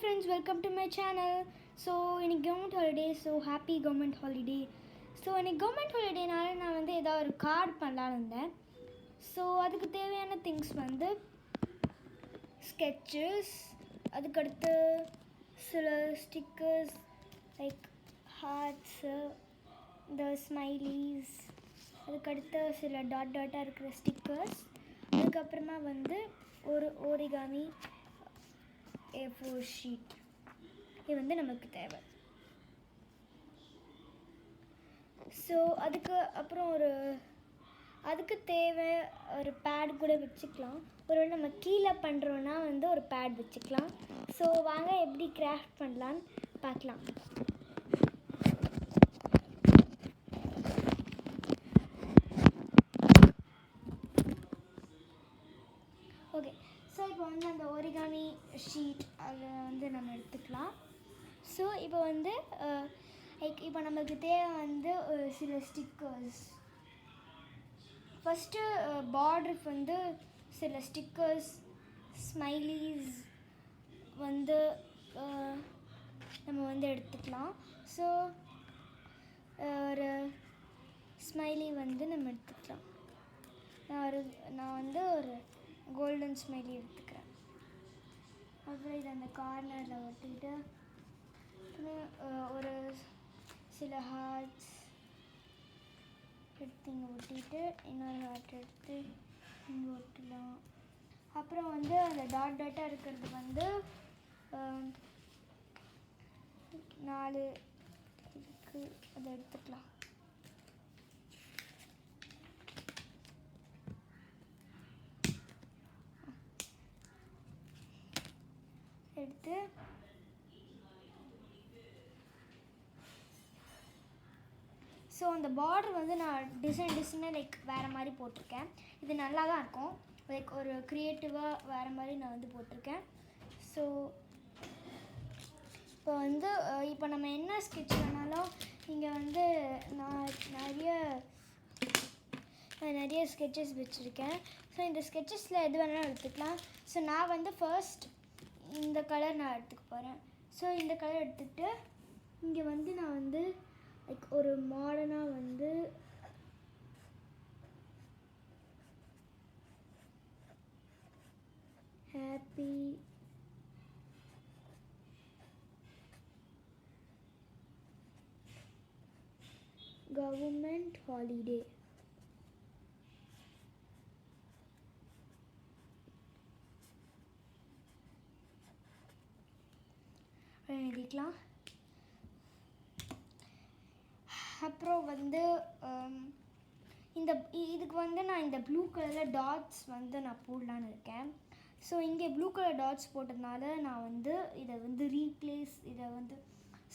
friends, welcome to my channel. So in government holiday, so happy government holiday. So in government holiday நான் வந்து ஏதாவது ஒரு card பண்ணலாம்னு இருந்தேன். ஸோ அதுக்கு தேவையான திங்ஸ் வந்து ஸ்கெட்சஸ், அதுக்கடுத்து சில ஸ்டிக்கர்ஸ் லைக் ஹார்ட்ஸு, இந்த ஸ்மைலீஸ், அதுக்கடுத்து சில டாட்டாக இருக்கிற ஸ்டிக்கர்ஸ், அதுக்கப்புறமா வந்து ஒரு ஓரிகாமி A4 ஷீட். இது வந்து நமக்கு தேவை. ஸோ அதுக்கு தேவை ஒரு பேட் கூட வச்சுக்கலாம். ஒரு நம்ம கீழே பண்ணுறோன்னா வந்து ஒரு பேட் வச்சுக்கலாம். ஸோ வாங்க எப்படி கிராஃப்ட் பண்ணலான்னு பார்க்கலாம். ஓகே, ஸோ இப்போ வந்து அந்த ஓரிகாமி ஷீட் அதை வந்து நம்ம எடுத்துக்கலாம். ஸோ இப்போ வந்து லைக் இப்போ நமக்கு தேவை வந்து சில ஸ்டிக்கர்ஸ். ஃபஸ்ட்டு பார்டருக்கு வந்து சில ஸ்டிக்கர்ஸ், ஸ்மைலீஸ் வந்து நம்ம வந்து எடுத்துக்கலாம். ஸோ ஒரு ஸ்மைலி வந்து நம்ம எடுத்துக்கலாம். நான் வந்து ஒரு கோல்டன் ஸ்மைலி எடுத்துக்கிறேன். அப்புறம் இதை அந்த கார்னரில் ஒட்டிக்கிட்டு ஒரு சில ஹார்ட்ஸ் எடுத்து இங்கே ஒட்டிட்டு இன்னொரு ஹார்ட் எடுத்து இங்கே ஒட்டலாம். அப்புறம் வந்து அந்த டாட்டாக இருக்கிறது வந்து 4 இதுக்கு அதை எடுத்துக்கலாம். எடுத்து ஸோ அந்த பார்டர் வந்து நான் டிசைனாக லைக் வேறு மாதிரி போட்டிருக்கேன். இது நல்லா தான் இருக்கும். லைக் ஒரு க்ரியேட்டிவாக வேறு மாதிரி நான் வந்து போட்டிருக்கேன். ஸோ இப்போ நம்ம என்ன ஸ்கெட்ச் வேணாலும் இங்கே வந்து நான் நிறைய ஸ்கெட்சஸ் வச்சுருக்கேன். ஸோ இந்த ஸ்கெட்சஸில் எது வேணாலும் எடுத்துக்கலாம். ஸோ நான் வந்து ஃபர்ஸ்ட் இந்த கலர் நான் எடுத்துக்க போகிறேன். ஸோ இந்த கலர் எடுத்துகிட்டு இங்கே வந்து நான் வந்து லைக் ஒரு மாடர்னாக வந்து ஹாப்பி கவர்மெண்ட் ஹாலிடே எழுதிக்கலாம். அப்புறம் வந்து இதுக்கு வந்து நான் இந்த ப்ளூ கலரில் டாட்ஸ் வந்து நான் போடலான்னு இருக்கேன். ஸோ இங்கே ப்ளூ கலர் டாட்ஸ் போட்டதுனால நான் வந்து இதை வந்து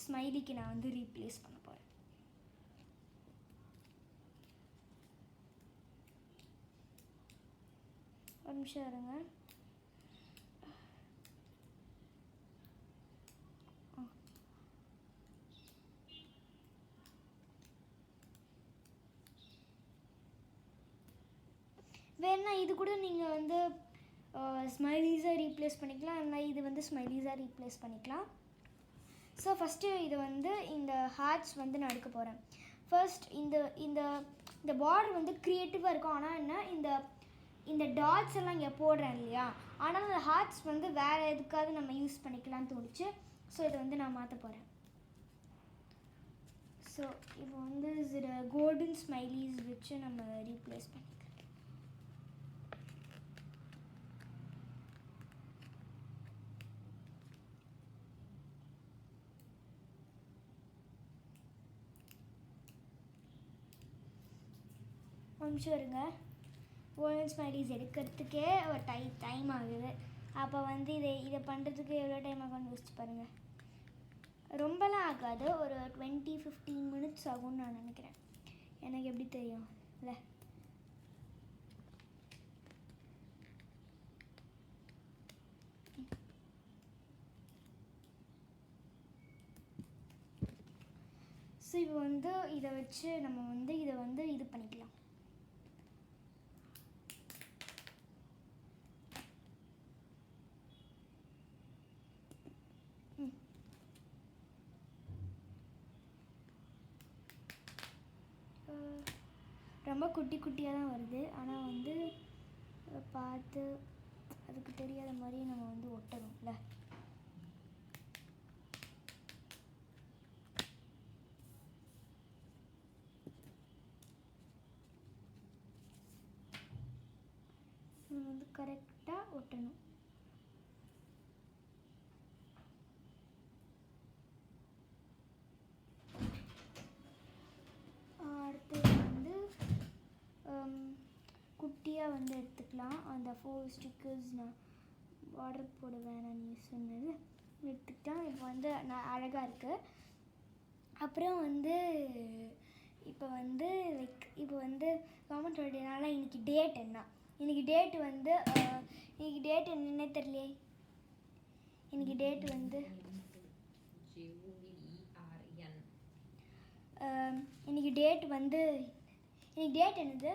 ஸ்மைலிக்கு நான் வந்து ரீப்ளேஸ் பண்ண போகிறேன். ஒரு நிமிஷம் இருங்க. வேணா இது கூட நீங்கள் வந்து ஸ்மைலீஸாக ரீப்ளேஸ் பண்ணிக்கலாம், இல்லை இது வந்து ஸ்மைலீஸாக ரீப்ளேஸ் பண்ணிக்கலாம். ஸோ ஃபஸ்ட்டு இது வந்து இந்த ஹார்ட்ஸ் வந்து நான் எடுக்க போகிறேன். ஃபர்ஸ்ட் இந்த பார்டர் வந்து க்ரியேட்டிவாக இருக்கும். ஆனால் என்ன இந்த டாட்ஸ் எல்லாம் இங்கே போடுறேன் இல்லையா, ஆனால் அந்த ஹார்ட்ஸ் வந்து வேறு எதுக்காவது நம்ம யூஸ் பண்ணிக்கலாம்னு தோணுச்சு. ஸோ இதை வந்து நான் மாற்ற போகிறேன். ஸோ இப்போ வந்து சில கோல்டன் ஸ்மைலீஸ் வச்சு நம்ம ரீப்ளேஸ் பண்ணிக்கலாம். நிமிஷம் இருங்க. கோல்டன் ஸ்மைலீஸ் எடுக்கிறதுக்கே ஒரு டைம் ஆகுது. அப்போ வந்து இதை பண்ணுறதுக்கு எவ்வளோ டைம் ஆகும்னு யோசிச்சு பாருங்கள். ரொம்பலாம் ஆகாது, ஒரு 20-15 மினிட்ஸ் ஆகும்னு நான் நினைக்கிறேன். எனக்கு எப்படி தெரியும் இல்லை. ஸோ இப்போ வந்து இதை வச்சு நம்ம வந்து இது பண்ணிக்கலாம். ரொம்ப குட்டி குட்டியாக தான் வருது. ஆனால் வந்து பார்த்து அதுக்கு தெரியாத மாதிரி நம்ம வந்து ஒட்டணும்ல. நம்ம வந்து கரெக்டாக ஒட்டணும். அடுத்து வந்து குட்டியாக வந்து எடுத்துக்கலாம். அந்த 4 ஸ்டிக்கர்ஸ் நான் ஆர்டர் போட வேணாம் நீ சொன்னது எடுத்துக்கிட்டா இப்போ வந்து நான் அழகாக இருக்குது. அப்புறம் வந்து இப்போ வந்து இப்போ வந்து கவர்மெண்ட் ஹாலிடேனால இன்றைக்கி டேட் என்ன? இன்றைக்கி டேட்டு வந்து இன்றைக்கி டேட் என்னன்னே தெரியலையே. இன்றைக்கி டேட் வந்து இன்றைக்கி டேட் வந்து இன்றைக்கி டேட் என்னது?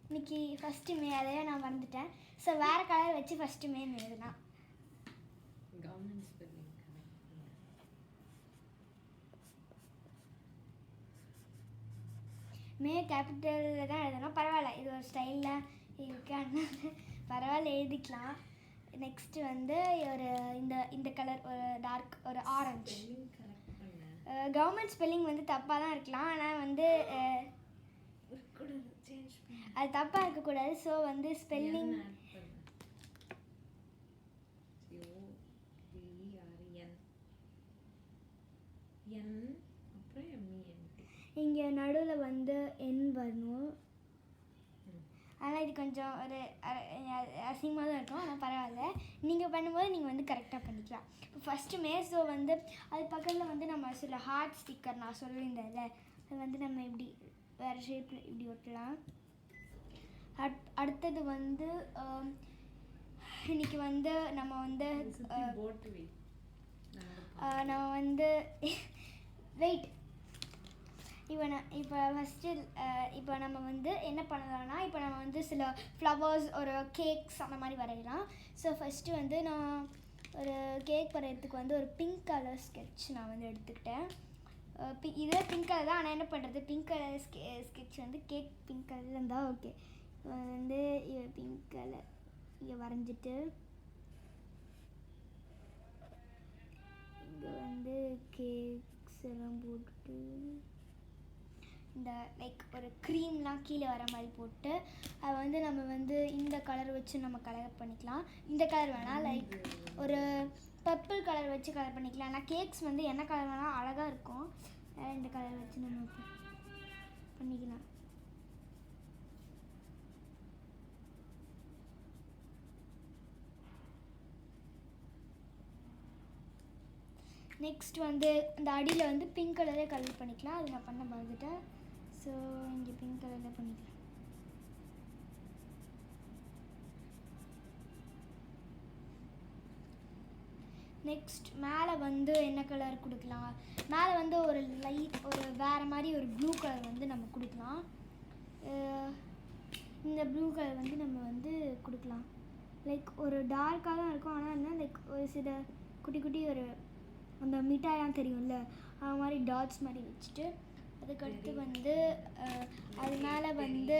இன்னைக்கு 1 மே. அதையே நான் மறந்துட்டேன். ஸோ வேறு கலர் வச்சு 1 மேன்னு எழுதுனா. மே கேபிட்டலில் தான் எழுதணும். பரவாயில்ல, இது ஒரு ஸ்டைலில் இருக்கான்னு பரவாயில்ல எழுதிக்கலாம். நெக்ஸ்ட்டு வந்து ஒரு இந்த கலர் ஒரு டார்க் ஒரு ஆரஞ்சு. கவர்மெண்ட் ஸ்பெல்லிங் வந்து தப்பாக தான் இருக்கலாம். ஆனால் வந்து அது தப்பாக இருக்கக்கூடாது. ஸோ வந்து ஸ்பெல்லிங் இங்கே நடுவில் வந்து என் வரணும். ஆனால் இது கொஞ்சம் ஒரு அசிங்கமாக தான் இருக்கும். ஆனால் பரவாயில்ல, நீங்கள் பண்ணும்போது நீங்கள் வந்து கரெக்டாக பண்ணிக்கலாம். இப்போ 1 மே. ஸோ வந்து அது பக்கத்தில் வந்து நம்ம சில ஹார்ட் ஸ்டிக்கர் நான் சொல்லியிருந்தேன்ல, அது வந்து நம்ம இப்படி வேறு ஷேப்பில் இப்படி ஒட்டலாம். அடுத்தது வந்து இன்றைக்கி வந்து நம்ம வந்து வெயிட் இப்போ ஃபஸ்ட்டு இப்போ நம்ம வந்து என்ன பண்ணலாம்னா, இப்போ நம்ம வந்து சில ஃப்ளவர்ஸ் ஒரு கேக்ஸ் அந்த மாதிரி வரையலாம். ஸோ ஃபஸ்ட்டு வந்து நான் ஒரு கேக் வரைகிறதுக்கு வந்து ஒரு பிங்க் கலர் ஸ்கெட்ச் நான் வந்து எடுத்துக்கிட்டேன். இதே பிங்க் கலர் தான். ஆனால் என்ன பண்ணுறது, பிங்க் கலர் ஸ்கெட்ச் வந்து கேக் பிங்க் கலரில் இருந்தால் ஓகே. வந்து பிங்க் கலர் இங்கே வரைஞ்சிட்டு இங்கே வந்து கேக்ஸ் எல்லாம் போட்டுட்டு இந்த ஒரு க்ரீம்லாம் கீழே வர மாதிரி போட்டு அதை வந்து நம்ம வந்து இந்த கலர் வச்சு நம்ம கலர் பண்ணிக்கலாம். இந்த கலர் வேணால் ஒரு பர்பிள் கலர் வச்சு கலர் பண்ணிக்கலாம். ஆனால் கேக்ஸ் வந்து என்ன கலர் வேணால் அழகாக இருக்கும். இந்த கலர் வச்சு நம்ம பண்ணிக்கலாம். நெக்ஸ்ட் வந்து இந்த அடியில் வந்து பிங்க் கலரே கலர் பண்ணிக்கலாம். அது நான் பண்ண மறந்துட்டேன். ஸோ இங்கே பிங்க் கலரில் பண்ணிக்கலாம். நெக்ஸ்ட் மேலே வந்து என்ன கலர் கொடுக்கலாம்? மேலே வந்து ஒரு வேறு மாதிரி ஒரு ப்ளூ கலர் வந்து நம்ம கொடுக்கலாம். இந்த ப்ளூ கலர் வந்து நம்ம வந்து கொடுக்கலாம். ஒரு டார்க்காக தான் இருக்கும். ஆனால் என்ன ஒரு சில குட்டி குட்டி ஒரு அந்த மிட்டாயெல்லாம் தெரியும்ல, அது மாதிரி டாட்ஸ் மாதிரி வச்சுட்டு அதுக்கடுத்து வந்து அது மேலே வந்து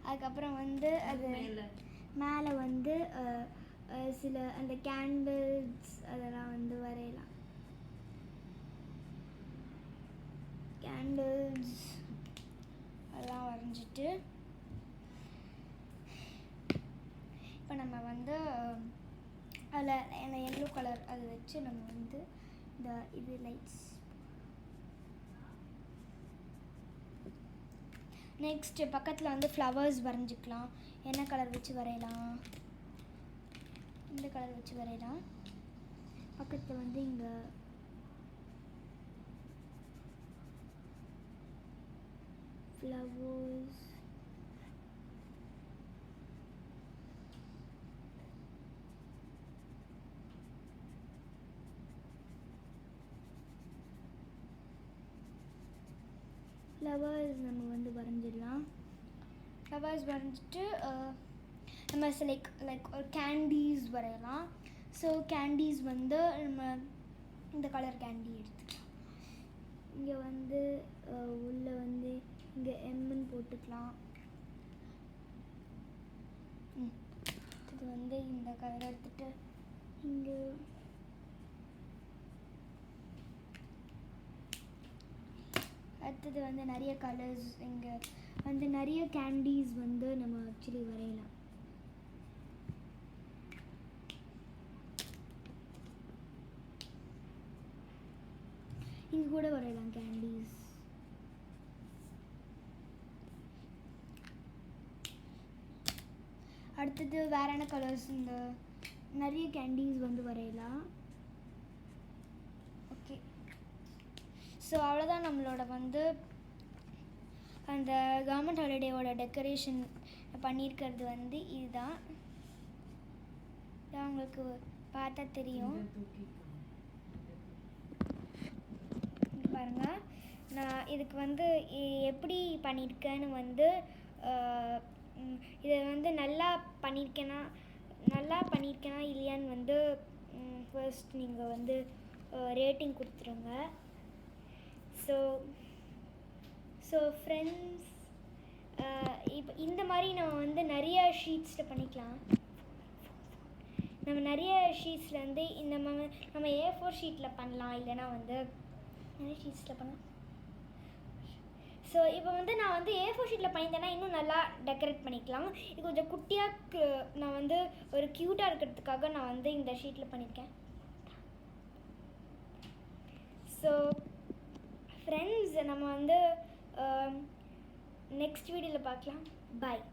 அதுக்கப்புறம் வந்து அது மேலே வந்து சில அந்த கேண்டில்ஸ் அதெல்லாம் வந்து வரையலாம். கேண்டில்ஸ் அதெல்லாம் வரைஞ்சிட்டு இப்போ நம்ம வந்து அதில் எல்லோ கலர் அதை வச்சு நம்ம வந்து இந்த இது லைட்ஸ். நெக்ஸ்ட்டு பக்கத்தில் வந்து ஃப்ளவர்ஸ் வரைஞ்சிக்கலாம். என்ன கலர் வச்சு வரையலாம்? இந்த கலர் வச்சு வரையலாம். பக்கத்தில் வந்து இங்கே ஃப்ளவர்ஸ் நம்ம வந்து வரைஞ்சிடலாம். ஃப்ளவர்ஸ் வரைஞ்சிட்டு நம்ம ஒரு கேண்டீஸ் வரையலாம். ஸோ கேண்டீஸ் வந்து நம்ம இந்த கலர் கேண்டி எடுத்துக்கலாம். இங்கே வந்து உள்ளே வந்து இங்கே எம்முன்னு போட்டுக்கலாம். இது வந்து இந்த கலர் எடுத்துகிட்டு இங்கே அடுத்தது வந்து நிறைய கலர்ஸ் இங்கே வந்து நிறைய கேண்டீஸ் வந்து நம்ம ஆக்சுவலி வரையலாம். இங்கே கூட வரையலாம் கேண்டீஸ். அடுத்தது வேற என்ன கலர்ஸ், இந்த நிறைய கேண்டீஸ் வந்து வரையலாம். ஓகே, ஸோ அவ்வளோதான் நம்மளோட வந்து அந்த கவர்மெண்ட் ஹாலிடேவோட டெக்கரேஷன் பண்ணியிருக்கிறது வந்து இதுதான். உங்களுக்கு பார்த்தா தெரியும். பாருங்கள், நான் இதுக்கு வந்து எப்படி பண்ணியிருக்கேன்னு வந்து இதை வந்து நல்லா பண்ணியிருக்கேனா இல்லையான்னு வந்து ஃபர்ஸ்ட் நீங்கள் வந்து ரேட்டிங் கொடுத்துருங்க. ஸோ ஃப்ரெண்ட்ஸ், இப்போ இந்த மாதிரி நம்ம வந்து நிறைய ஷீட்ஸில் பண்ணிக்கலாம். நம்ம நிறைய ஷீட்ஸில் வந்து இந்த நம்ம A4 ஷீட்டில் பண்ணலாம், இல்லைனா வந்து நிறைய ஷீட்ஸில் பண்ணலாம். ஸோ இப்போ வந்து நான் வந்து A4 ஷீட்டில் பண்ணியிருந்தேன்னா இன்னும் நல்லா டெக்கரேட் பண்ணிக்கலாம். இது கொஞ்சம் குட்டியாக நான் வந்து ஒரு க்யூட்டாக இருக்கிறதுக்காக நான் வந்து இந்த ஷீட்டில் பண்ணியிருக்கேன். ஸோ ஃப்ரெண்ட்ஸ், நம்ம வந்து நெக்ஸ்ட் வீடியோவில் பார்க்கலாம். பாய்.